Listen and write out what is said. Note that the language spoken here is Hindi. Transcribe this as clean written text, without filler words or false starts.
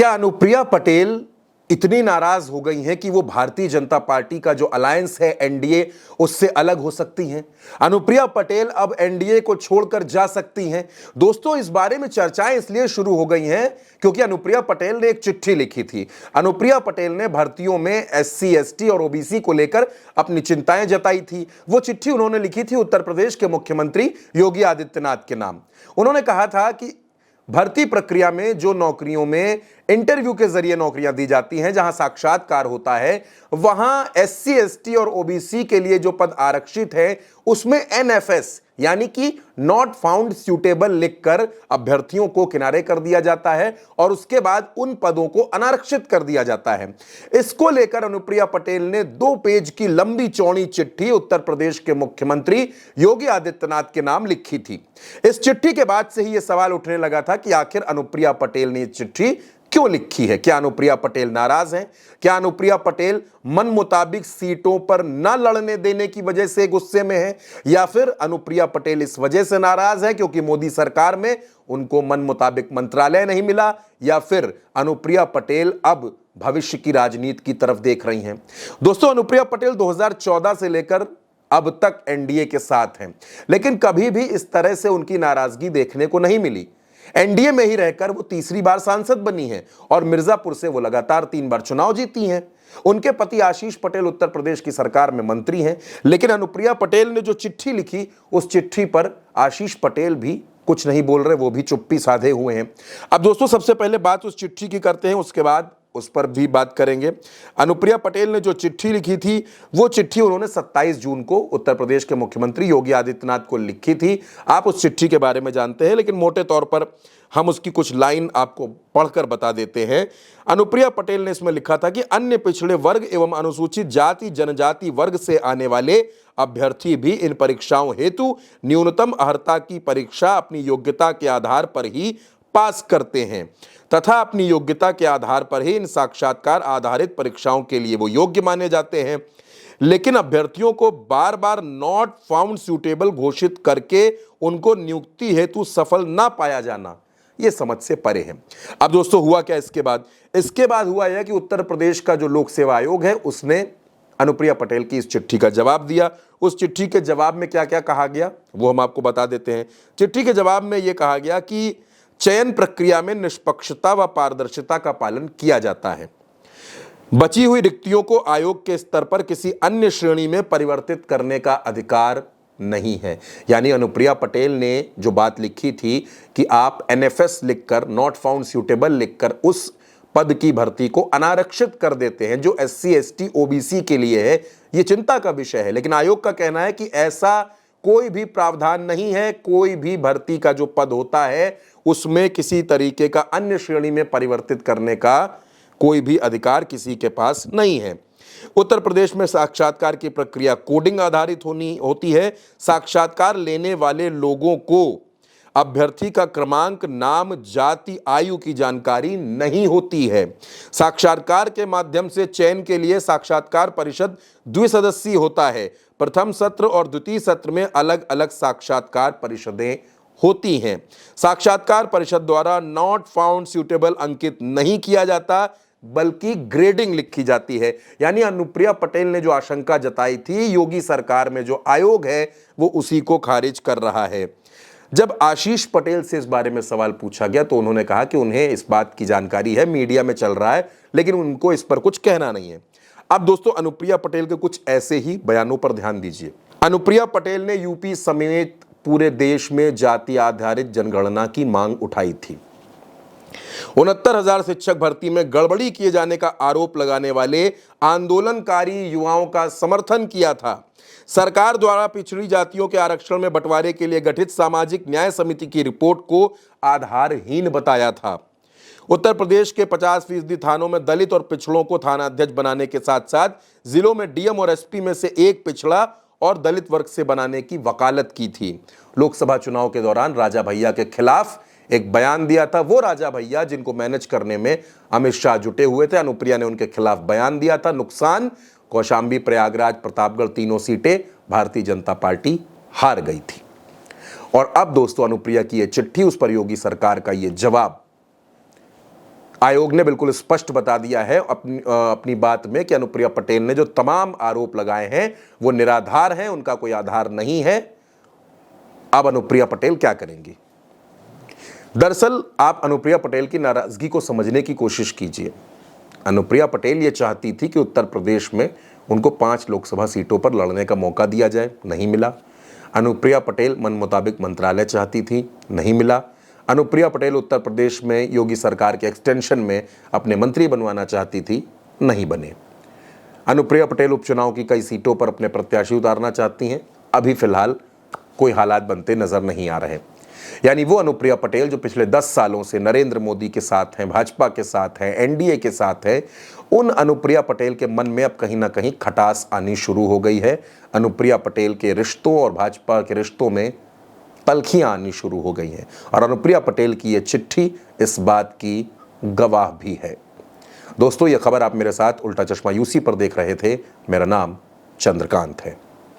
क्या अनुप्रिया पटेल इतनी नाराज हो गई हैं कि वो भारतीय जनता पार्टी का जो अलायंस है एनडीए उससे अलग हो सकती हैं? अनुप्रिया पटेल अब एनडीए को छोड़कर जा सकती हैं? दोस्तों, इस बारे में चर्चाएं इसलिए शुरू हो गई हैं क्योंकि अनुप्रिया पटेल ने एक चिट्ठी लिखी थी। अनुप्रिया पटेल ने भर्तियों में एससी, एसटी और ओबीसी को लेकर अपनी चिंताएं जताई थी। वो चिट्ठी उन्होंने लिखी थी उत्तर प्रदेश के मुख्यमंत्री योगी आदित्यनाथ के नाम। उन्होंने कहा था कि भर्ती प्रक्रिया में जो नौकरियों में इंटरव्यू के जरिए नौकरियां दी जाती हैं, जहां साक्षात्कार होता है, वहां एससी, एसटी और ओबीसी के लिए जो पद आरक्षित है उसमें एनएफएस यानी कि नॉट फाउंड सूटेबल लिखकर अभ्यर्थियों को किनारे कर दिया जाता है और उसके बाद उन पदों को अनारक्षित कर दिया जाता है। इसको लेकर अनुप्रिया पटेल ने 2 पेज की लंबी चौड़ी चिट्ठी उत्तर प्रदेश के मुख्यमंत्री योगी आदित्यनाथ के नाम लिखी थी। इस चिट्ठी के बाद से ही यह सवाल उठने लगा था कि आखिर अनुप्रिया पटेल ने चिट्ठी क्यों लिखी है? क्या अनुप्रिया पटेल नाराज हैं? क्या अनुप्रिया पटेल मन मुताबिक सीटों पर न लड़ने देने की वजह से गुस्से में है, या फिर अनुप्रिया पटेल इस वजह से नाराज है क्योंकि मोदी सरकार में उनको मन मुताबिक मंत्रालय नहीं मिला, या फिर अनुप्रिया पटेल अब भविष्य की राजनीति की तरफ देख रही हैं? दोस्तों, अनुप्रिया पटेल 2014 से लेकर अब तक एनडीए के साथ हैं, लेकिन कभी भी इस तरह से उनकी नाराजगी देखने को नहीं मिली। एनडीए में ही रहकर वो तीसरी बार सांसद बनी हैं और मिर्जापुर से वो लगातार 3 बार चुनाव जीती हैं। उनके पति आशीष पटेल उत्तर प्रदेश की सरकार में मंत्री हैं, लेकिन अनुप्रिया पटेल ने जो चिट्ठी लिखी उस चिट्ठी पर आशीष पटेल भी कुछ नहीं बोल रहे, वो भी चुप्पी साधे हुए हैं। अब दोस्तों, सबसे पहले बात उस चिट्ठी की करते हैं, उसके बाद उस पर भी बात करेंगे। अनुप्रिया पटेल ने जो चिट्ठी लिखी थी वो चिट्ठी उन्होंने 27 जून को उत्तर प्रदेश के मुख्यमंत्री योगी आदित्यनाथ को लिखी थी। आप उस चिट्ठी के बारे में जानते हैं, लेकिन मोटे तौर पर हम उसकी कुछ लाइन आपको पढ़कर बता देते हैं। अनुप्रिया पटेल ने इसमें लिखा था कि अन्य पिछड़े वर्ग एवं अनुसूचित जाति जनजाति वर्ग से आने वाले अभ्यर्थी भी इन परीक्षाओं हेतु न्यूनतम अर्हता की परीक्षा अपनी योग्यता के आधार पर ही पास करते हैं तथा अपनी योग्यता के आधार पर ही इन साक्षात्कार आधारित परीक्षाओं के लिए वो योग्य माने जाते हैं। लेकिन अभ्यर्थियों को बार बार नॉट फाउंड सूटेबल घोषित करके उनको नियुक्ति हेतु सफल ना पाया जाना ये समझ से परे है। अब दोस्तों, हुआ क्या इसके बाद हुआ यह कि उत्तर प्रदेश का जो लोक सेवा आयोग है उसने अनुप्रिया पटेल की इस चिट्ठी का जवाब दिया। उस चिट्ठी के जवाब में क्या क्या कहा गया वो हम आपको बता देते हैं। चिट्ठी के जवाब में यह कहा गया कि चयन प्रक्रिया में निष्पक्षता व पारदर्शिता का पालन किया जाता है। बची हुई रिक्तियों को आयोग के स्तर पर किसी अन्य श्रेणी में परिवर्तित करने का अधिकार नहीं है। यानी अनुप्रिया पटेल ने जो बात लिखी थी कि आप एनएफएस लिखकर, नॉट फाउंड सूटेबल लिखकर उस पद की भर्ती को अनारक्षित कर देते हैं जो एससी, एसटी, ओबीसी के लिए है, ये चिंता का विषय है। लेकिन आयोग का कहना है कि ऐसा कोई भी प्रावधान नहीं है। कोई भी भर्ती का जो पद होता है उसमें किसी तरीके का अन्य श्रेणी में परिवर्तित करने का कोई भी अधिकार किसी के पास नहीं है। उत्तर प्रदेश में साक्षात्कार की प्रक्रिया कोडिंग आधारित होती है। साक्षात्कार लेने वाले लोगों को अभ्यर्थी का क्रमांक, नाम, जाति, आयु की जानकारी नहीं होती है। साक्षात्कार के माध्यम से चयन के लिए साक्षात्कार परिषद द्विसदस्यीय होता है। प्रथम सत्र और द्वितीय सत्र में अलग अलग साक्षात्कार परिषदें होती हैं। साक्षात्कार परिषद द्वारा नॉट फाउंड सूटेबल अंकित नहीं किया जाता बल्कि ग्रेडिंग लिखी जाती है। यानी अनुप्रिया पटेल ने जो आशंका जताई थी, योगी सरकार में जो आयोग है वो उसी को खारिज कर रहा है। जब आशीष पटेल से इस बारे में सवाल पूछा गया तो उन्होंने कहा कि उन्हें इस बात की जानकारी है, मीडिया में चल रहा है, लेकिन उनको इस पर कुछ कहना नहीं है। अब दोस्तों, अनुप्रिया पटेल के कुछ ऐसे ही बयानों पर ध्यान दीजिए। अनुप्रिया पटेल ने यूपी समेत पूरे देश में जाति आधारित जनगणना की मांग उठाई थी। 69,000 शिक्षक भर्ती में गड़बड़ी किए जाने का आरोप लगाने वाले आंदोलनकारी युवाओं का समर्थन किया था। सरकार द्वारा पिछड़ी जातियों के आरक्षण में बंटवारे के लिए गठित सामाजिक न्याय समिति की रिपोर्ट को आधारहीन बताया था। उत्तर प्रदेश के 50% थानों में दलित और पिछड़ों को थाना अध्यक्ष बनाने के साथ साथ जिलों में डीएम और एसपी में से एक पिछड़ा और दलित वर्ग से बनाने की वकालत की थी। लोकसभा चुनाव के दौरान राजा भैया के खिलाफ एक बयान दिया था। वो राजा भैया जिनको मैनेज करने में अमित शाह जुटे हुए थे, अनुप्रिया ने उनके खिलाफ बयान दिया था। नुकसान, कौशाम्बी, प्रयागराज, प्रतापगढ़, तीनों सीटें भारतीय जनता पार्टी हार गई थी। और अब दोस्तों, अनुप्रिया की यह चिट्ठी, उस पर योगी सरकार का यह जवाब आयोग ने बिल्कुल स्पष्ट बता दिया है अपनी बात में कि अनुप्रिया पटेल ने जो तमाम आरोप लगाए हैं वो निराधार हैं, उनका कोई आधार नहीं है। अब अनुप्रिया पटेल क्या करेंगी? दरअसल आप अनुप्रिया पटेल की नाराजगी को समझने की कोशिश कीजिए। अनुप्रिया पटेल ये चाहती थी कि उत्तर प्रदेश में उनको 5 लोकसभा सीटों पर लड़ने का मौका दिया जाए, नहीं मिला। अनुप्रिया पटेल मन मुताबिक मंत्रालय चाहती थी, नहीं मिला। अनुप्रिया पटेल उत्तर प्रदेश में योगी सरकार के एक्सटेंशन में अपने मंत्री बनवाना चाहती थी, नहीं बने। अनुप्रिया पटेल उपचुनाव की कई सीटों पर अपने प्रत्याशी उतारना चाहती हैं, अभी फिलहाल कोई हालात बनते नजर नहीं आ रहे। यानी वो अनुप्रिया पटेल जो पिछले 10 सालों से नरेंद्र मोदी के साथ हैं, भाजपा के साथ हैं, एनडीए के साथ हैं, उन अनुप्रिया पटेल के मन में अब कहीं ना कहीं खटास आनी शुरू हो गई है। अनुप्रिया पटेल के रिश्तों और भाजपा के रिश्तों में तल्खियां आनी शुरू हो गई हैं और अनुप्रिया पटेल की ये चिट्ठी इस बात की गवाह भी है। दोस्तों, ये खबर आप मेरे साथ उल्टा चश्मा यूसी पर देख रहे थे। मेरा नाम चंद्रकांत है।